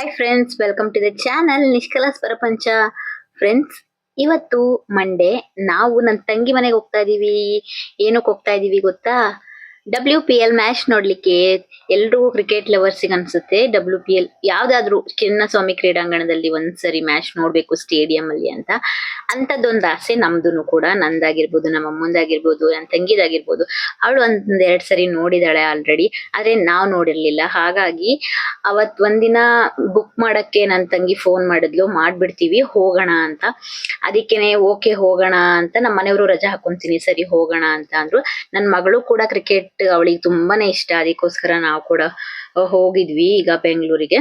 Hi friends, welcome to the channel ನಿಷ್ಕಲಾಸ್ ಪ್ರಪಂಚ. Friends, ಇವತ್ತು ಮಂಡೇ. ನಾವು ನನ್ನ ತಂಗಿ ಮನೆಗೆ ಹೋಗ್ತಾ ಇದೀವಿ. ಏನಕ್ಕೆ ಹೋಗ್ತಾ ಇದೀವಿ ಗೊತ್ತಾ? WPL ಮ್ಯಾಚ್ ನೋಡ್ಲಿಕ್ಕೆ. ಎಲ್ರೂ ಕ್ರಿಕೆಟ್ ಲವರ್ಸಿಗೆ ಅನ್ಸುತ್ತೆ WPL ಯಾವ್ದಾದ್ರು ಚಿನ್ನಸ್ವಾಮಿ ಕ್ರೀಡಾಂಗಣದಲ್ಲಿ ಒಂದ್ಸರಿ ಮ್ಯಾಚ್ ನೋಡ್ಬೇಕು ಸ್ಟೇಡಿಯಂ ಅಲ್ಲಿ ಅಂತ. ಅಂತದೊಂದು ಆಸೆ ನಮ್ದುನು ಕೂಡ, ನಂದಾಗಿರ್ಬೋದು, ನಮ್ಮ ಅಮ್ಮಂದಾಗಿರ್ಬೋದು, ನನ್ನ ತಂಗಿದಾಗಿರ್ಬೋದು. ಅವಳು ಒಂದೆರಡು ಸರಿ ನೋಡಿದಾಳೆ ಆಲ್ರೆಡಿ, ಆದ್ರೆ ನಾವ್ ನೋಡಿರ್ಲಿಲ್ಲ. ಹಾಗಾಗಿ ಅವತ್ ಒಂದಿನ ಬುಕ್ ಮಾಡಕ್ಕೆ ನನ್ನ ತಂಗಿ ಫೋನ್ ಮಾಡಿದ್ಲು, ಮಾಡ್ಬಿಡ್ತೀವಿ ಹೋಗೋಣ ಅಂತ. ಅದಕ್ಕೇನೆ ಓಕೆ ಹೋಗೋಣ ಅಂತ ನಮ್ಮ ಮನೆಯವರು ರಜಾ ಹಾಕೊಂತೀನಿ ಸರಿ ಹೋಗೋಣ ಅಂತ ಅಂದ್ರು. ನನ್ನ ಮಗಳು ಕೂಡ ಕ್ರಿಕೆಟ್ ಅವಳಿಗೆ ತುಂಬಾನೇ ಇಷ್ಟ, ಅದಕ್ಕೋಸ್ಕರ ನಾವು ಕೂಡ ಹೋಗಿದ್ವಿ ಈಗ ಬೆಂಗಳೂರಿಗೆ.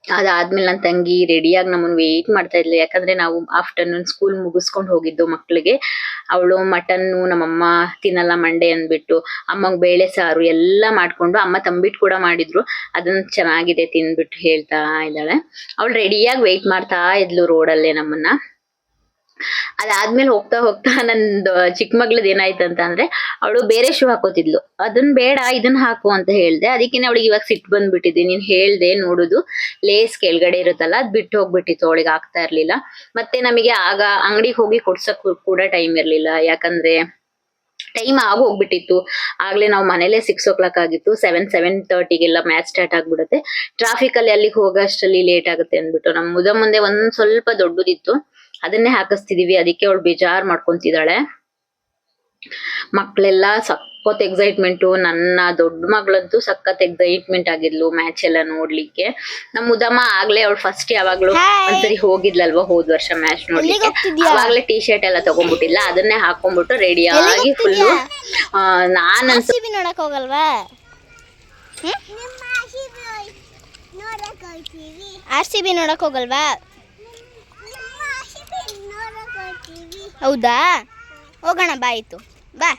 ಅದಾದ್ಮೇಲೆ ನನ್ನ ತಂಗಿ ರೆಡಿಯಾಗಿ ನಮ್ಮನ್ನ ವೇಟ್ ಮಾಡ್ತಾ ಇದ್ಲು, ಯಾಕಂದ್ರೆ ನಾವು ಆಫ್ಟರ್ನೂನ್ ಸ್ಕೂಲ್ ಮುಗಿಸ್ಕೊಂಡು ಹೋಗಿದ್ದು ಮಕ್ಳಿಗೆ. ಅವಳು ಮಟನ್ನು ನಮ್ಮಮ್ಮ ತಿನ್ನಲ್ಲ ಮಂಡೆ ಅಂದ್ಬಿಟ್ಟು ಅಮ್ಮಂಗ್ ಬೇಳೆ ಸಾರು ಎಲ್ಲ ಮಾಡ್ಕೊಂಡು, ಅಮ್ಮ ತಂಬಿಟ್ಟು ಕೂಡ ಮಾಡಿದ್ರು, ಅದನ್ನ ಚೆನ್ನಾಗಿದೆ ತಿಂದ್ಬಿಟ್ಟು ಹೇಳ್ತಾ ಇದ್ದಾಳೆ. ಅವಳು ರೆಡಿಯಾಗಿ ವೇಟ್ ಮಾಡ್ತಾ ಇದ್ಲು ರೋಡಲ್ಲೇ ನಮ್ಮನ್ನ. ಅದಾದ್ಮೇಲೆ ಹೋಗ್ತಾ ಹೋಗ್ತಾ ನಂದು ಚಿಕ್ಕ ಮಗ್ಳದ್ ಏನಾಯ್ತಂತ ಅಂದ್ರೆ, ಅವಳು ಬೇರೆ ಶೂ ಹಾಕೋತಿದ್ಲು. ಅದನ್ ಬೇಡ ಇದನ್ನ ಹಾಕು ಅಂತ ಹೇಳ್ದೆ. ಅದಕ್ಕೇನೆ ಅವಳಿಗೆ ಇವಾಗ ಸಿಟ್ಟು ಬಂದ್ಬಿಟ್ಟಿದೆ. ನೀನ್ ಹೇಳ್ದೆ ನೋಡುದು ಲೇಸ್ ಕೆಳಗಡೆ ಇರುತ್ತಲ್ಲ, ಅದ್ ಬಿಟ್ಟು ಹೋಗ್ಬಿಟ್ಟಿತ್ತು, ಅವಳಿಗೆ ಆಗ್ತಾ ಇರ್ಲಿಲ್ಲ. ಮತ್ತೆ ನಮಗೆ ಆಗ ಅಂಗಡಿಗೆ ಹೋಗಿ ಕೊಡ್ಸಕ್ ಕೂಡ ಟೈಮ್ ಇರ್ಲಿಲ್ಲ, ಯಾಕಂದ್ರೆ ಟೈಮ್ ಹೋಗ್ಬಿಟ್ಟಿತ್ತು. ಆಗ್ಲೇ ನಾವು ಮನೇಲೆ 6 o'clock ಆಗಿತ್ತು. 7:30ಗೆಲ್ಲ ಮ್ಯಾಚ್ ಸ್ಟಾರ್ಟ್ ಆಗ್ಬಿಡುತ್ತೆ. ಟ್ರಾಫಿಕ್ ಅಲ್ಲಿ ಅಲ್ಲಿಗೆ ಹೋಗೋಷ್ಟರಲ್ಲಿ ಲೇಟ್ ಆಗುತ್ತೆ ಅಂದ್ಬಿಟ್ಟು ನಮ್ ಮುಂದೆ ಒಂದ್ ಸ್ವಲ್ಪ ದೊಡ್ಡದಿತ್ತು, ಅದನ್ನೇ ಹಾಕಿಸ್ತಿದೀವಿ. ಅದಕ್ಕೆ ಅವಳು ಬೇಜಾರ್ ಮಾಡ್ಕೊಂತಿದ್ದಾಳೆ. ಮಕ್ಳೆಲ್ಲಾ ಸಖತ್ ಎಕ್ಸೈಟ್ಮೆಂಟು. ನನ್ನ ದೊಡ್ಡ ಮಗಳಂತೂ ಸಖತ್ ಎಕ್ಸೈಟ್ಮೆಂಟ್ ಆಗಿದ್ಲು ಮ್ಯಾಚ್ ಎಲ್ಲ ನೋಡ್ಲಿಕ್ಕೆ. ನಮ್ಮ ಮುದಮ್ಮ ಆಗ್ಲೇ ಅವಳು ಫಸ್ಟ್ ಯಾವಾಗ್ಲೂ ಒಂದ್ಸರಿ ಹೋಗಿದ್ಲಲ್ವಾ ಹೋದ್ ವರ್ಷ ಮ್ಯಾಚ್ ನೋಡ್ಲಿಕ್ಕೆ, ಅವಾಗ್ಲೇ ಟೀ ಶರ್ಟ್ ಎಲ್ಲ ತಗೊಂಡ್ಬಿಟ್ಟಿಲ್ಲ, ಅದನ್ನೇ ಹಾಕೊಂಡ್ಬಿಟ್ಟು ರೆಡಿ ಆಗಿ ಫುಲ್ಲು. ನಾನಂತೂ ನೋಡಕ್ ಹೋಗಲ್ವಾ? RCB ನೋಡಕ್ ಹೋಗಲ್ವಾ? ಹೌದಾ, ಹೋಗೋಣ ಬಾ. ಆಯ್ತು ಬಾ.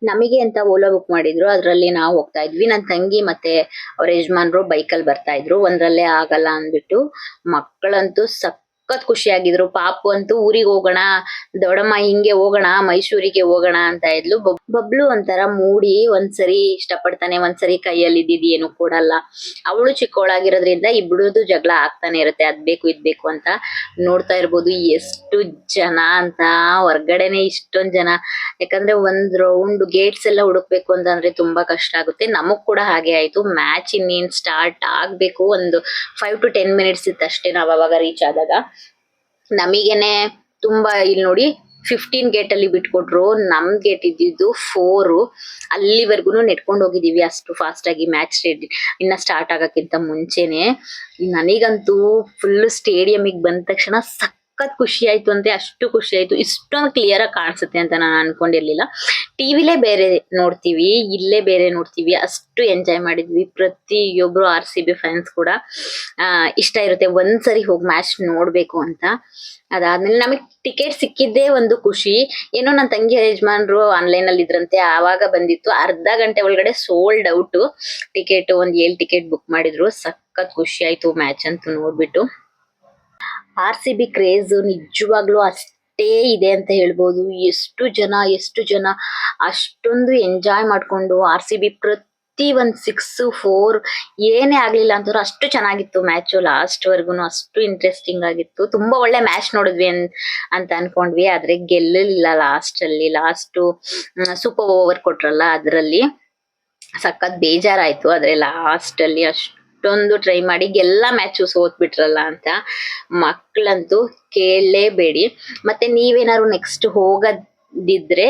ನಮಗೆ ಅಂತ ಓಲಾ ಬುಕ್ ಮಾಡಿದ್ರು, ಅದ್ರಲ್ಲಿ ನಾವು ಹೋಗ್ತಾ ಇದ್ವಿ. ನನ್ನ ತಂಗಿ ಮತ್ತೆ ಅವ್ರ ಯಜಮಾನ್ರು ಬೈಕಲ್ಲಿ ಬರ್ತಾ ಇದ್ರು. ಒಂದ್ರಲ್ಲೇ ಆಗಲ್ಲ ಅಂದ್ಬಿಟ್ಟು ಮಕ್ಕಳಂತೂ ಸಖತ್ ಖುಷಿಯಾಗಿದ್ರು. ಪಾಪು ಅಂತೂ ಊರಿಗೆ ಹೋಗೋಣ ದೊಡ್ಡಮ್ಮ, ಹಿಂಗೆ ಹೋಗೋಣ ಮೈಸೂರಿಗೆ ಹೋಗೋಣ ಅಂತ ಇದ್ಲು. ಬಬ್ಲು ಒಂಥರ ಮೂಡಿ, ಒಂದ್ಸರಿ ಇಷ್ಟಪಡ್ತಾನೆ, ಒಂದ್ಸರಿ ಕೈಯಲ್ಲಿ ಇದ್ದಿದ್ ಏನು ಕೊಡಲ್ಲ. ಅವಳು ಚಿಕ್ಕವಳಾಗಿರೋದ್ರಿಂದ ಇಬ್ರದು ಜಗಳ ಆಗ್ತಾನೆ ಇರುತ್ತೆ, ಅದ್ ಬೇಕು ಇದ್ ಬೇಕು ಅಂತ. ನೋಡ್ತಾ ಇರ್ಬೋದು ಎಷ್ಟು ಜನ ಅಂತ, ಹೊರ್ಗಡೆನೆ ಇಷ್ಟೊಂದ್ ಜನ. ಯಾಕಂದ್ರೆ ಒಂದ್ ರೌಂಡ್ ಗೇಟ್ಸ್ ಎಲ್ಲ ಹುಡುಕ್ಬೇಕು ಅಂತಂದ್ರೆ ತುಂಬಾ ಕಷ್ಟ ಆಗುತ್ತೆ. ನಮಗ್ ಕೂಡ ಹಾಗೆ ಆಯ್ತು. ಮ್ಯಾಚ್ ಇನ್ನೇನ್ ಸ್ಟಾರ್ಟ್ ಆಗ್ಬೇಕು, ಒಂದು 5 to 10 minutes ಇತ್ತು ಅಷ್ಟೇ ನಾವ್ ಅವಾಗ ರೀಚ್ ಆದಾಗ. ನಮಗೇನೆ ತುಂಬಾ, ಇಲ್ಲಿ ನೋಡಿ 15 ಗೇಟ್ ಅಲ್ಲಿ ಬಿಟ್ಕೊಟ್ರು, ನಮ್ ಗೇಟ್ ಇದ್ದಿದ್ದು 4. ಅಲ್ಲಿವರೆಗೂ ನೆಟ್ಕೊಂಡು ಹೋಗಿದೀವಿ ಅಷ್ಟು ಫಾಸ್ಟ್ ಆಗಿ. ಮ್ಯಾಚ್ ಇನ್ನ ಸ್ಟಾರ್ಟ್ ಆಗಕ್ಕಿಂತ ಮುಂಚೆನೆ. ನನಗಂತೂ ಫುಲ್ ಸ್ಟೇಡಿಯಂಗೆ ಬಂದ ತಕ್ಷಣ ಸಖತ್ ಖುಷಿ ಆಯ್ತು, ಅಂದ್ರೆ ಅಷ್ಟು ಖುಷಿ ಆಯ್ತು. ಇಷ್ಟೊಂದು ಕ್ಲಿಯರ್ ಆಗಿ ಕಾಣಿಸುತ್ತೆ ಅಂತ ನಾನು ಅನ್ಕೊಂಡಿರ್ಲಿಲ್ಲ. ಟಿವಿಲೇ ಬೇರೆ ನೋಡ್ತೀವಿ, ಇಲ್ಲೇ ಬೇರೆ ನೋಡ್ತೀವಿ, ಅಷ್ಟು ಎಂಜಾಯ್ ಮಾಡಿದ್ವಿ. ಪ್ರತಿಯೊಬ್ರು RCB ಫ್ಯಾನ್ಸ್ ಕೂಡ ಇಷ್ಟ ಇರುತ್ತೆ ಒಂದ್ಸರಿ ಹೋಗಿ ಮ್ಯಾಚ್ ನೋಡ್ಬೇಕು ಅಂತ. ಅದಾದ್ಮೇಲೆ ನಮಗ್ ಟಿಕೆಟ್ ಸಿಕ್ಕಿದ್ದೇ ಒಂದು ಖುಷಿ. ಏನೋ ನನ್ನ ತಂಗಿ ಯಜಮಾನ್ರು ಆನ್ಲೈನ್ ಅಲ್ಲಿ ಇದ್ರಂತೆ, ಆವಾಗ ಬಂದಿತ್ತು. ಅರ್ಧ ಗಂಟೆ ಒಳಗಡೆ ಸೋಲ್ಡ್ ಔಟ್ ಟಿಕೆಟ್. ಒಂದ್ 7 ಟಿಕೆಟ್ ಬುಕ್ ಮಾಡಿದ್ರು. ಸಖತ್ ಖುಷಿ ಆಯ್ತು ಮ್ಯಾಚ್ ಅಂತೂ ನೋಡ್ಬಿಟ್ಟು. RCB ಕ್ರೇಜ್ ನಿಜವಾಗ್ಲೂ ಅಷ್ಟೇ ಇದೆ ಅಂತ ಹೇಳ್ಬೋದು. ಎಷ್ಟು ಜನ ಅಷ್ಟೊಂದು ಎಂಜಾಯ್ ಮಾಡ್ಕೊಂಡು RCB ಪ್ರತಿ ಒಂದ್ 6-4 ಏನೇ ಆಗ್ಲಿಲ್ಲ ಅಂತಂದ್ರು ಅಷ್ಟು ಚೆನ್ನಾಗಿತ್ತು ಮ್ಯಾಚ್. ಲಾಸ್ಟ್ ವರ್ಗುನು ಅಷ್ಟು ಇಂಟ್ರೆಸ್ಟಿಂಗ್ ಆಗಿತ್ತು. ತುಂಬಾ ಒಳ್ಳೆ ಮ್ಯಾಚ್ ನೋಡಿದ್ವಿ ಅಂತ ಅನ್ಕೊಂಡ್ವಿ, ಆದ್ರೆ ಗೆಲ್ಲಲಿಲ್ಲ ಲಾಸ್ಟ್ ಅಲ್ಲಿ. ಲಾಸ್ಟ್ ಸೂಪರ್ ಓವರ್ ಕೊಟ್ರಲ್ಲ, ಅದ್ರಲ್ಲಿ ಸಖತ್ ಬೇಜಾರಾಯ್ತು. ಆದ್ರೆ ಲಾಸ್ಟ್ ಅಲ್ಲಿ ಅಷ್ಟೊಂದು ಟ್ರೈ ಮಾಡಿ ಎಲ್ಲಾ ಮ್ಯಾಚ್ ಸೋತ್ ಬಿಟ್ರಲ್ಲ ಅಂತ. ಮಕ್ಕಳಂತೂ ಕೇಳಲೇಬೇಡಿ. ಮತ್ತೆ ನೀವೇನಾದ್ರು ನೆಕ್ಸ್ಟ್ ಹೋಗದಿದ್ರೆ,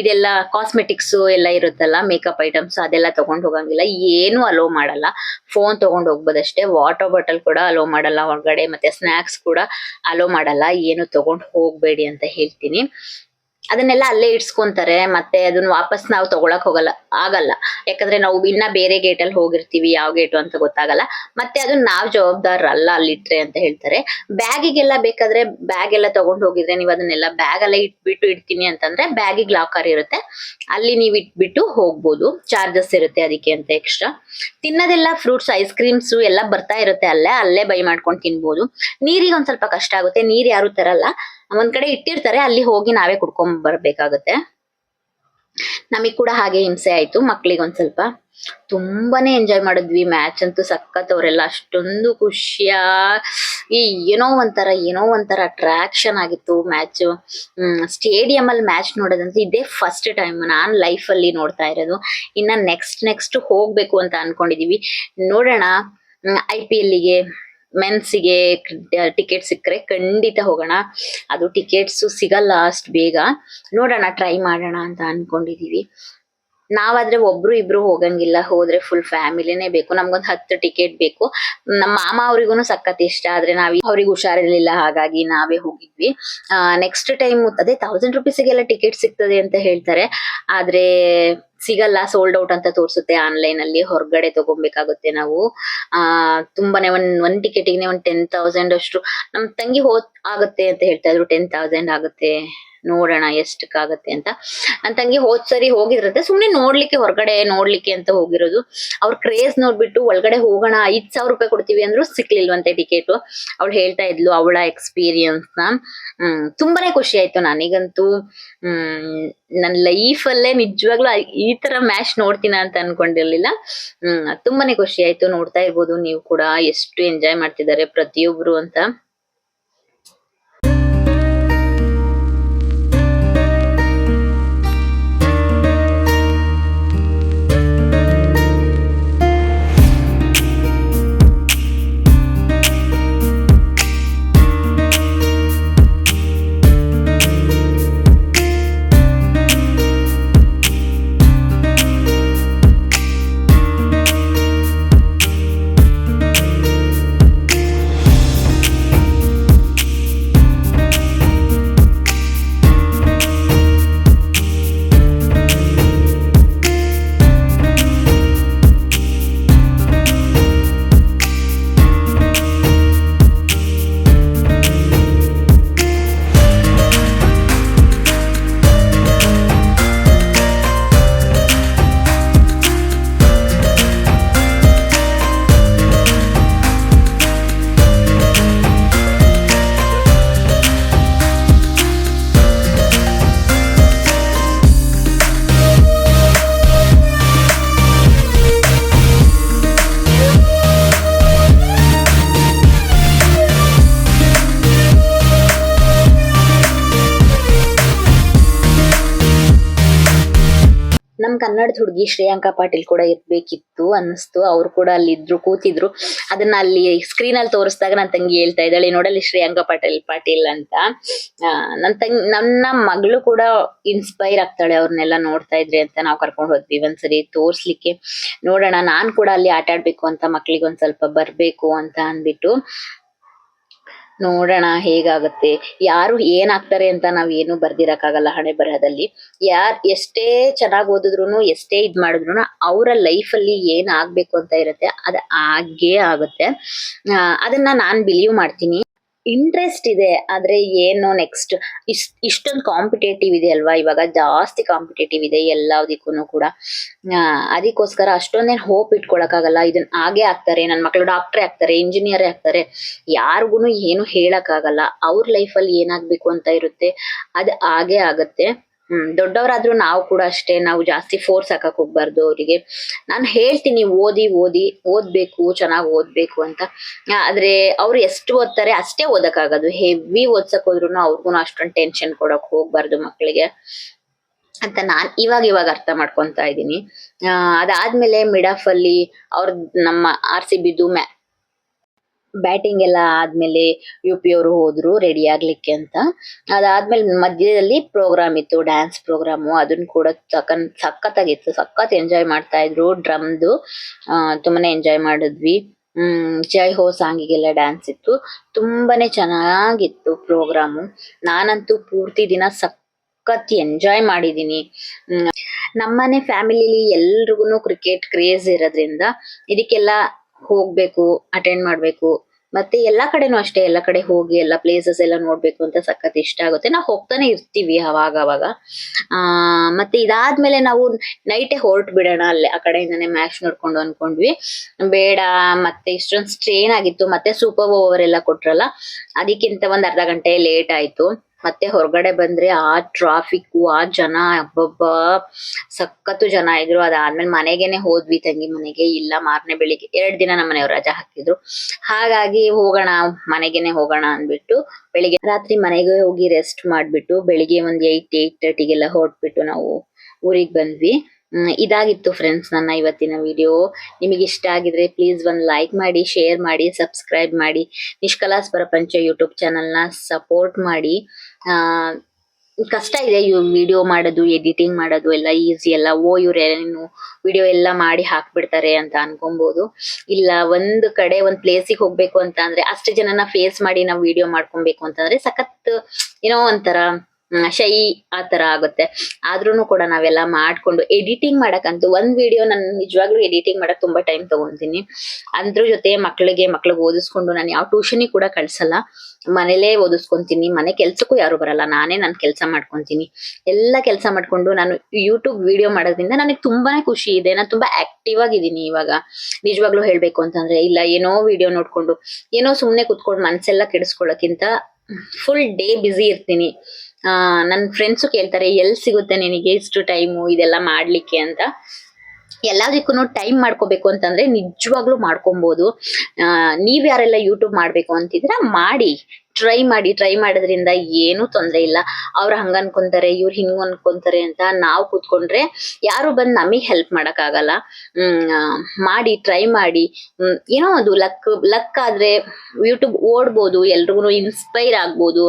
ಇದೆಲ್ಲ ಕಾಸ್ಮೆಟಿಕ್ಸ್ ಎಲ್ಲ ಇರುತ್ತಲ್ಲ, ಮೇಕಪ್ ಐಟಮ್ಸ್, ಅದೆಲ್ಲ ತಗೊಂಡ್ ಹೋಗಂಗಿಲ್ಲ, ಏನು ಅಲೋ ಮಾಡಲ್ಲ. ಫೋನ್ ತಗೊಂಡ್ ಹೋಗ್ಬೋದಷ್ಟೇ. ವಾಟರ್ ಬಾಟಲ್ ಕೂಡ ಅಲೋ ಮಾಡಲ್ಲ ಹೊರಗಡೆ, ಮತ್ತೆ ಸ್ನಾಕ್ಸ್ ಕೂಡ ಅಲೋ ಮಾಡಲ್ಲ. ಏನು ತಗೊಂಡ್ ಹೋಗ್ಬೇಡಿ ಅಂತ ಹೇಳ್ತೀನಿ. ಅದನ್ನೆಲ್ಲ ಅಲ್ಲೇ ಇಡ್ಸ್ಕೊಂತಾರೆ, ಮತ್ತೆ ಅದನ್ನ ವಾಪಸ್ ನಾವು ತಗೊಳಕ್ ಆಗಲ್ಲ. ಯಾಕಂದ್ರೆ ನಾವು ಇನ್ನ ಬೇರೆ ಗೇಟ್ ಅಲ್ಲಿ ಹೋಗಿರ್ತೀವಿ, ಯಾವ ಗೇಟು ಅಂತ ಗೊತ್ತಾಗಲ್ಲ. ಮತ್ತೆ ಅದನ್ನ ನಾವ್ ಜವಾಬ್ದಾರಲ್ಲ ಅಲ್ಲಿಟ್ರೆ ಅಂತ ಹೇಳ್ತಾರೆ. ಬ್ಯಾಗಿಗೆಲ್ಲ ಬೇಕಾದ್ರೆ ಬ್ಯಾಗ್ ಎಲ್ಲ ತಗೊಂಡ್ ಹೋಗಿದ್ರೆ ನೀವು ಅದನ್ನೆಲ್ಲ ಬ್ಯಾಗ್ ಎಲ್ಲ ಇಟ್ಬಿಟ್ಟು ಇಡ್ತೀನಿ ಅಂತಂದ್ರೆ ಬ್ಯಾಗಿಗೆ ಲಾಕರ್ ಇರುತ್ತೆ, ಅಲ್ಲಿ ನೀವ್ ಇಟ್ಬಿಟ್ಟು ಹೋಗ್ಬೋದು. ಚಾರ್ಜಸ್ ಇರುತ್ತೆ ಅದಕ್ಕೆ ಅಂತ ಎಕ್ಸ್ಟ್ರಾ. ತಿನ್ನೋದೆಲ್ಲ ಫ್ರೂಟ್ಸ್, ಐಸ್ ಕ್ರೀಮ್ಸ್ ಎಲ್ಲ ಬರ್ತಾ ಇರುತ್ತೆ, ಅಲ್ಲೇ ಬೈ ಮಾಡ್ಕೊಂಡು ತಿನ್ಬೋದು. ನೀರಿಗೆ ಒಂದ್ ಸ್ವಲ್ಪ ಕಷ್ಟ ಆಗುತ್ತೆ, ನೀರ್ ಯಾರು ತರಲ್ಲ, ಒಂದ್ ಕಡೆ ಇಟ್ಟಿರ್ತಾರೆ, ಅಲ್ಲಿ ಹೋಗಿ ನಾವೇ ಕುಡ್ಕೊಂಡ್ ಬರ್ಬೇಕಾಗತ್ತೆ. ನಮಗ್ ಕೂಡ ಹಾಗೆ ಹಿಂಸೆ ಆಯ್ತು. ಮಕ್ಳಿಗೆ ಒಂದ್ ಸ್ವಲ್ಪ ತುಂಬಾನೇ ಎಂಜಾಯ್ ಮಾಡಿದ್ವಿ. ಮ್ಯಾಚ್ ಅಂತೂ ಸಖತ್. ಅವರೆಲ್ಲ ಅಷ್ಟೊಂದು ಖುಷಿಯ ಈ ಏನೋ ಒಂಥರ ಅಟ್ರಾಕ್ಷನ್ ಆಗಿತ್ತು ಮ್ಯಾಚ್. ಸ್ಟೇಡಿಯಂ ಅಲ್ಲಿ ಮ್ಯಾಚ್ ನೋಡೋದಂತ ಇದೇ ಫಸ್ಟ್ ಟೈಮ್ ನಾನ್ ಲೈಫ್ ಅಲ್ಲಿ ನೋಡ್ತಾ ಇರೋದು. ಇನ್ನ ನೆಕ್ಸ್ಟ್ ಹೋಗ್ಬೇಕು ಅಂತ ಅನ್ಕೊಂಡಿದೀವಿ. ನೋಡೋಣ. IPL ಗೆ ಮೆನ್ಸಿಗೆ ಟಿಕೆಟ್ ಸಿಕ್ಕರೆ ಖಂಡಿತ ಹೋಗೋಣ. ಅದು ಟಿಕೆಟ್ಸ್ ಸಿಗಲ್ಲ ಅಷ್ಟ್ ಬೇಗ. ನೋಡೋಣ, ಟ್ರೈ ಮಾಡೋಣ ಅಂತ ಅನ್ಕೊಂಡಿದೀವಿ. ನಾವಾದ್ರೆ ಒಬ್ರು ಇಬ್ರು ಹೋಗಂಗಿಲ್ಲ. ಹೋದ್ರೆ ಫುಲ್ ಫ್ಯಾಮಿಲಿನೇ ಬೇಕು. ನಮ್ಗೊಂದ್ 10 ಟಿಕೆಟ್ ಬೇಕು. ನಮ್ಮ ಮಾಮ ಅವ್ರಿಗೂನು ಸಖತ್ ಇಷ್ಟ. ಆದ್ರೆ ಅವ್ರಿಗೆ ಹುಷಾರಿರ್ಲಿಲ್ಲ, ಹಾಗಾಗಿ ನಾವೇ ಹೋಗಿದ್ವಿ. ನೆಕ್ಸ್ಟ್ ಟೈಮ್ ಅದೇ 1000 ರುಪೀಸ್ಗೆಲ್ಲ ಟಿಕೆಟ್ ಸಿಗ್ತದೆ ಅಂತ ಹೇಳ್ತಾರೆ. ಆದ್ರೆ ಸಿಗಲ್ಲ, ಸೋಲ್ಡ್ ಔಟ್ ಅಂತ ತೋರ್ಸುತ್ತೆ ಆನ್ಲೈನ್ ಅಲ್ಲಿ. ಹೊರಗಡೆ ತಗೊಬೇಕಾಗುತ್ತೆ ನಾವು. ತುಂಬಾನೇ ಒಂದ್ ಟಿಕೆಟಿಗೆ ಒಂದ್ 10,000 ಅಷ್ಟು. ನಮ್ ತಂಗಿ ಆಗುತ್ತೆ ಅಂತ ಹೇಳ್ತಾ ಇದ್ರು. 10,000 ಆಗುತ್ತೆ. ನೋಡೋಣ ಎಷ್ಟಕ್ಕಾಗತ್ತೆ ಅಂತ. ನನ್ ತಂಗಿ ಹೋದ್ ಸರಿ ಹೋಗಿದ್ರಂತೆ, ಸುಮ್ನೆ ನೋಡ್ಲಿಕ್ಕೆ, ಹೊರಗಡೆ ನೋಡ್ಲಿಕ್ಕೆ ಅಂತ ಹೋಗಿರೋದು. ಅವ್ರ ಕ್ರೇಜ್ ನೋಡ್ಬಿಟ್ಟು ಒಳಗಡೆ ಹೋಗೋಣ 5,000 ರೂಪಾಯಿ ಕೊಡ್ತೀವಿ ಅಂದ್ರು ಸಿಕ್ಲಿಲ್ವಂತೆ ಟಿಕೆಟ್. ಅವಳು ಹೇಳ್ತಾ ಇದ್ಲು ಅವಳ ಎಕ್ಸ್ಪೀರಿಯನ್ಸ್ ನ. ತುಂಬಾನೇ ಖುಷಿ ಆಯ್ತು ನನಗಂತೂ. ನನ್ ಲೈಫ್ ಅಲ್ಲೇ ನಿಜವಾಗ್ಲೂ ಈ ತರ ಮ್ಯಾಚ್ ನೋಡ್ತೀನ ಅಂತ ಅನ್ಕೊಂಡಿರ್ಲಿಲ್ಲ. ತುಂಬಾನೇ ಖುಷಿ ಆಯ್ತು. ನೋಡ್ತಾ ಇರ್ಬೋದು ನೀವು ಕೂಡ ಎಷ್ಟು ಎಂಜಾಯ್ ಮಾಡ್ತಿದ್ದಾರೆ ಪ್ರತಿಯೊಬ್ರು ಅಂತ. ನಮ್ ಕನ್ನಡದ ಹುಡುಗಿ ಶ್ರೇಯಾಂಕಾ ಪಾಟೀಲ್ ಕೂಡ ಇರ್ಬೇಕಿತ್ತು ಅನ್ನಿಸ್ತು. ಅವ್ರು ಕೂಡ ಅಲ್ಲಿ ಇದ್ರು, ಕೂತಿದ್ರು. ಅದನ್ನ ಅಲ್ಲಿ ಸ್ಕ್ರೀನ್ ಅಲ್ಲಿ ತೋರಿಸಿದಾಗ ನನ್ ತಂಗಿ ಹೇಳ್ತಾ ಇದ್ದಾಳೆ, ನೋಡಲ್ಲಿ ಶ್ರೇಯಾಂಕಾ ಪಾಟೀಲ್ ಅಂತ. ನನ್ನ ಮಗಳು ಕೂಡ ಇನ್ಸ್ಪೈರ್ ಆಗ್ತಾಳೆ ಅವ್ರನ್ನೆಲ್ಲ ನೋಡ್ತಾ ಇದ್ರೆ ಅಂತ ನಾವು ಕರ್ಕೊಂಡು ಹೋದ್ವಿ ಒಂದ್ಸರಿ ತೋರ್ಸ್ಲಿಕ್ಕೆ. ನೋಡೋಣ, ನಾನ್ ಕೂಡ ಅಲ್ಲಿ ಆಟ ಆಡ್ಬೇಕು ಅಂತ, ಮಕ್ಳಿಗೆ ಒಂದ್ ಸ್ವಲ್ಪ ಬರ್ಬೇಕು ಅಂತ ಅನ್ಬಿಟ್ಟು. ನೋಡೋಣ ಹೇಗಾಗುತ್ತೆ. ಯಾರು ಏನಾಗ್ತಾರೆ ಅಂತ ನಾವ್ ಏನು ಬರ್ದಿರಕ್ಕಾಗಲ್ಲ ಹಣೆ ಬರಹದಲ್ಲಿ. ಎಷ್ಟೇ ಚೆನ್ನಾಗ್ ಓದಿದ್ರು, ಎಷ್ಟೇ ಇದ್ ಮಾಡಿದ್ರು ಅವರ ಲೈಫ್ ಅಲ್ಲಿ ಏನ್ ಆಗ್ಬೇಕು ಅಂತ ಇರುತ್ತೆ ಅದ್ ಆಗೇ ಆಗುತ್ತೆ. ಅದನ್ನ ನಾನ್ ಬಿಲೀವ್ ಮಾಡ್ತೀನಿ. ಇಂಟ್ರೆಸ್ಟ್ ಇದೆ, ಆದ್ರೆ ಏನು ನೆಕ್ಸ್ಟ್ ಇಷ್ಟೊಂದು ಕಾಂಪಿಟೇಟಿವ್ ಇದೆ ಅಲ್ವಾ, ಇವಾಗ ಜಾಸ್ತಿ ಕಾಂಪಿಟೇಟಿವ್ ಇದೆ ಎಲ್ಲದಕ್ಕೂ ಕೂಡ. ಅದಕ್ಕೋಸ್ಕರ ಅಷ್ಟೊಂದೇನ್ ಹೋಪ್ ಇಟ್ಕೊಳಕ್ಕಾಗಲ್ಲ. ಇದನ್ ಆಗೇ ಆಗ್ತಾರೆ, ನನ್ ಮಕ್ಳು ಡಾಕ್ಟ್ರೇ ಆಗ್ತಾರೆ, ಇಂಜಿನಿಯರೇ ಆಗ್ತಾರೆ, ಯಾರಿಗೂನು ಏನು ಹೇಳಕ್ಕಾಗಲ್ಲ. ಅವ್ರ ಲೈಫಲ್ಲಿ ಏನಾಗ್ಬೇಕು ಅಂತ ಇರುತ್ತೆ ಅದ್ ಆಗೇ ಆಗತ್ತೆ. ದೊಡ್ಡವರಾದ್ರೂ ನಾವು ಕೂಡ ಅಷ್ಟೇ, ನಾವು ಜಾಸ್ತಿ ಫೋರ್ಸ್ ಹಾಕಕ್ ಹೋಗ್ಬಾರ್ದು ಅವರಿಗೆ. ನಾನು ಹೇಳ್ತೀನಿ ಓದ್ಬೇಕು, ಚೆನ್ನಾಗಿ ಓದ್ಬೇಕು ಅಂತ. ಆದ್ರೆ ಅವ್ರು ಎಷ್ಟು ಓದ್ತಾರೆ ಅಷ್ಟೇ ಓದಕ್ಕಾಗೋದು. ಹೆವಿ ಓದ್ಸಕ್ ಹೋದ್ರು ಅವ್ರಿಗೂ ಅಷ್ಟೊಂದು ಟೆನ್ಷನ್ ಕೊಡಕ್ ಹೋಗ್ಬಾರ್ದು ಮಕ್ಳಿಗೆ ಅಂತ ನಾನ್ ಇವಾಗ ಅರ್ಥ ಮಾಡ್ಕೊಂತಾ ಇದ್ದೀನಿ. ಅದಾದ್ಮೇಲೆ ಮಿಡ್ ಆಫ್ ಅಲ್ಲಿ ನಮ್ಮ RCBದು ಬ್ಯಾಟಿಂಗ್ ಎಲ್ಲ ಆದ್ಮೇಲೆ UP ಅವರು ಹೋದ್ರು ರೆಡಿ ಆಗ್ಲಿಕ್ಕೆ ಅಂತ. ಅದಾದ್ಮೇಲೆ ಮಧ್ಯದಲ್ಲಿ ಪ್ರೋಗ್ರಾಮ್ ಇತ್ತು, ಡ್ಯಾನ್ಸ್ ಪ್ರೋಗ್ರಾಮು. ಅದನ್ನ ಕೂಡ ಸಖತ್ತಾಗಿತ್ತು, ಸಖತ್ ಎಂಜಾಯ್ ಮಾಡ್ತಾ ಇದ್ರು. ಡ್ರಮ್ದು ತುಂಬಾನೇ ಎಂಜಾಯ್ ಮಾಡಿದ್ವಿ. ಜೈ ಹೋ ಸಾಂಗಿಗೆಲ್ಲ ಡ್ಯಾನ್ಸ್ ಇತ್ತು. ತುಂಬಾನೇ ಚೆನ್ನಾಗಿತ್ತು ಪ್ರೋಗ್ರಾಮು. ನಾನಂತೂ ಪೂರ್ತಿ ದಿನ ಸಖತ್ ಎಂಜಾಯ್ ಮಾಡಿದೀನಿ. ನಮ್ಮನೆ ಫ್ಯಾಮಿಲಿಲಿ ಎಲ್ರಿಗೂ ಕ್ರಿಕೆಟ್ ಕ್ರೇಜ್ ಇರೋದ್ರಿಂದ ಇದಕ್ಕೆಲ್ಲ ಹೋಗ್ಬೇಕು, ಅಟೆಂಡ್ ಮಾಡ್ಬೇಕು. ಮತ್ತೆ ಎಲ್ಲಾ ಕಡೆನೂ ಅಷ್ಟೇ, ಎಲ್ಲಾ ಕಡೆ ಹೋಗಿ ಎಲ್ಲಾ ಪ್ಲೇಸಸ್ ಎಲ್ಲ ನೋಡ್ಬೇಕು ಅಂತ ಸಖತ್ ಇಷ್ಟ ಆಗುತ್ತೆ. ನಾವು ಹೋಗ್ತಾನೆ ಇರ್ತೀವಿ ಅವಾಗ. ಮತ್ತೆ ಇದಾದ್ಮೇಲೆ ನಾವು ನೈಟೇ ಹೊರಟು ಬಿಡೋಣ, ಅಲ್ಲೇ ಆ ಕಡೆಯಿಂದಾನೆ ಮ್ಯಾಚ್ ನೋಡ್ಕೊಂಡು ಅನ್ಕೊಂಡ್ವಿ. ಬೇಡ, ಮತ್ತೆ ಇಷ್ಟೊಂದು ಸ್ಟ್ರೇನ್ ಆಗಿತ್ತು. ಮತ್ತೆ ಸೂಪರ್ ಓವರ್ ಎಲ್ಲ ಕೊಟ್ರಲ್ಲ, ಅದಕ್ಕಿಂತ ಒಂದ್ ಅರ್ಧ ಗಂಟೆ ಲೇಟ್ ಆಯ್ತು. ಮತ್ತೆ ಹೊರಗಡೆ ಬಂದ್ರೆ ಆ ಟ್ರಾಫಿಕ್ ಆ ಜನ ಅಬ್ಬಬ್ಬಾ ಸಖತ್ತು ಜನ ಇದ್ರು. ಅದಾದ್ಮೇಲೆ ಮನೆಗೇನೆ ಹೋದ್ವಿ ತಂಗಿ ಮನೆಗೆ. ಇಲ್ಲ ಮಾರನೇ ಬೆಳಿಗ್ಗೆ 2 ದಿನ ನಮ್ಮ ಮನೆಯವ್ರು ರಜಾ ಹಾಕಿದ್ರು. ಹಾಗಾಗಿ ಹೋಗೋಣ ಮನೆಗೇನೆ ಹೋಗೋಣ ಅಂದ್ಬಿಟ್ಟು ಬೆಳಿಗ್ಗೆ ರಾತ್ರಿ ಮನೆಗೆ ಹೋಗಿ ರೆಸ್ಟ್ ಮಾಡ್ಬಿಟ್ಟು ಬೆಳಿಗ್ಗೆ ಒಂದ್ 8:30ಗೆಲ್ಲ ಹೊರಟ್ಬಿಟ್ಟು ನಾವು ಊರಿಗೆ ಬಂದ್ವಿ. ಇದಾಗಿತ್ತು ಫ್ರೆಂಡ್ಸ್ ನನ್ನ ಇವತ್ತಿನ ವಿಡಿಯೋ. ನಿಮಗೆ ಇಷ್ಟ ಆಗಿದ್ರೆ ಪ್ಲೀಸ್ ಒಂದು ಲೈಕ್ ಮಾಡಿ, ಶೇರ್ ಮಾಡಿ, ಸಬ್ಸ್ಕ್ರೈಬ್ ಮಾಡಿ. ನಿಷ್ಕಲಾಸ್ ಪ್ರಪಂಚ ಯೂಟ್ಯೂಬ್ ಚಾನಲ್ನ ಸಪೋರ್ಟ್ ಮಾಡಿ. ಆ ಕಷ್ಟ ಇದೆ ವಿಡಿಯೋ ಮಾಡೋದು, ಎಡಿಟಿಂಗ್ ಮಾಡೋದು ಎಲ್ಲ ಈಸಿ ಅಲ್ಲ. ಇವ್ರೇನು ವಿಡಿಯೋ ಎಲ್ಲ ಮಾಡಿ ಹಾಕ್ಬಿಡ್ತಾರೆ ಅಂತ ಅನ್ಕೊಬಹುದು. ಇಲ್ಲ ಒಂದ್ ಕಡೆ ಒಂದ್ ಪ್ಲೇಸಿಗೆ ಹೋಗ್ಬೇಕು ಅಂತ ಅಂದ್ರೆ ಅಷ್ಟು ಜನನ ಫೇಸ್ ಮಾಡಿ ನಾವು ವಿಡಿಯೋ ಮಾಡ್ಕೊಬೇಕು ಅಂತಂದ್ರೆ ಸಖತ್ ಏನೋ ಒಂಥರ ಶೈ ಆ ತರ ಆಗುತ್ತೆ. ಆದ್ರೂನು ಕೂಡ ನಾವೆಲ್ಲ ಮಾಡ್ಕೊಂಡು ಎಡಿಟಿಂಗ್ ಮಾಡಕ್ಕಂತೂ ಒಂದ್ ವಿಡಿಯೋ ನಾನು ನಿಜವಾಗ್ಲೂ ಎಡಿಟಿಂಗ್ ಮಾಡಕ್ ತುಂಬಾ ಟೈಮ್ ತಗೊಂತೀನಿ. ಅದ್ರ ಜೊತೆ ಮಕ್ಳಿಗೆ ಓದಿಸ್ಕೊಂಡು ನಾನು ಯಾವ ಟ್ಯೂಷನಿಗೆ ಕೂಡ ಕಳ್ಸಲ್ಲ, ಮನೇಲೇ ಓದಿಸ್ಕೊಂತೀನಿ. ಮನೆ ಕೆಲ್ಸಕ್ಕೂ ಯಾರು ಬರಲ್ಲ, ನಾನೇ ನನ್ ಕೆಲಸ ಮಾಡ್ಕೊಂತೀನಿ. ಎಲ್ಲ ಕೆಲಸ ಮಾಡ್ಕೊಂಡು ನಾನು ಯೂಟ್ಯೂಬ್ ವಿಡಿಯೋ ಮಾಡೋದ್ರಿಂದ ನನಗೆ ತುಂಬಾನೇ ಖುಷಿ ಇದೆ. ನಾನು ತುಂಬಾ ಆಕ್ಟಿವ್ ಆಗಿದ್ದೀನಿ ಇವಾಗ ನಿಜವಾಗ್ಲೂ ಹೇಳ್ಬೇಕು ಅಂತಂದ್ರೆ. ಇಲ್ಲ ಏನೋ ವಿಡಿಯೋ ನೋಡ್ಕೊಂಡು ಏನೋ ಸುಮ್ನೆ ಕುತ್ಕೊಂಡು ಮನ್ಸೆಲ್ಲ ಕೆಡಿಸ್ಕೊಳ್ಳೋಕ್ಕಿಂತ ಫುಲ್ ಡೇ ಬ್ಯುಸಿ ಇರ್ತೀನಿ. ನನ್ನ ಫ್ರೆಂಡ್ಸು ಕೇಳ್ತಾರೆ ಎಲ್ಲಿ ಸಿಗುತ್ತೆ ನಿನಗೆ ಇಷ್ಟು ಟೈಮು ಇದೆಲ್ಲ ಮಾಡ್ಲಿಕ್ಕೆ ಅಂತ. ಎಲ್ಲದಕ್ಕೂ ಟೈಮ್ ಮಾಡ್ಕೋಬೇಕು ಅಂತಂದ್ರೆ ನಿಜವಾಗ್ಲೂ ಮಾಡ್ಕೊಬಹುದು. ನೀವ್ ಯಾರೆಲ್ಲ ಯೂಟ್ಯೂಬ್ ಮಾಡ್ಬೇಕು ಅಂತಿದ್ರ ಮಾಡಿ, ಟ್ರೈ ಮಾಡೋದ್ರಿಂದ ಏನು ತೊಂದ್ರೆ ಇಲ್ಲ. ಅವ್ರು ಹಂಗ ಅನ್ಕೊಂತಾರೆ, ಇವ್ರು ಹಿಂಗ್ ಅನ್ಕೊಂತಾರೆ ಅಂತ ನಾವು ಕೂತ್ಕೊಂಡ್ರೆ ಯಾರು ಬಂದ್ ನಮಗ್ ಹೆಲ್ಪ್ ಮಾಡಕ್ ಆಗಲ್ಲ. ಮಾಡಿ ಟ್ರೈ ಮಾಡಿ. ಏನೋ ಅದು ಲಕ್ ಆದ್ರೆ ಯೂಟ್ಯೂಬ್ ಓಡ್ಬೋದು, ಎಲ್ರಿಗೂ ಇನ್ಸ್ಪೈರ್ ಆಗ್ಬೋದು.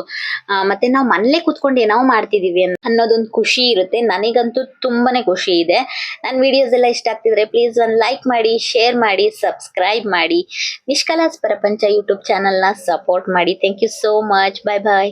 ಮತ್ತೆ ನಾವು ಮನೇಲೆ ಕೂತ್ಕೊಂಡು ಏನೋ ಮಾಡ್ತಿದೀವಿ ಅನ್ನೋದೊಂದು ಖುಷಿ ಇರುತ್ತೆ. ನನಗಂತೂ ತುಂಬಾನೇ ಖುಷಿ ಇದೆ. ನನ್ನ ವಿಡಿಯೋಸ್ ಎಲ್ಲ ಇಷ್ಟ ಆಗ್ತಿದ್ರೆ ಪ್ಲೀಸ್ ಒಂದು ಲೈಕ್ ಮಾಡಿ, ಶೇರ್ ಮಾಡಿ, ಸಬ್ಸ್ಕ್ರೈಬ್ ಮಾಡಿ. ನಿಷ್ಕಲಾಸ್ ಪ್ರಪಂಚ ಯೂಟ್ಯೂಬ್ ಚಾನಲ್ನ ಸಪೋರ್ಟ್ ಮಾಡಿ. Thank you so much. Bye bye.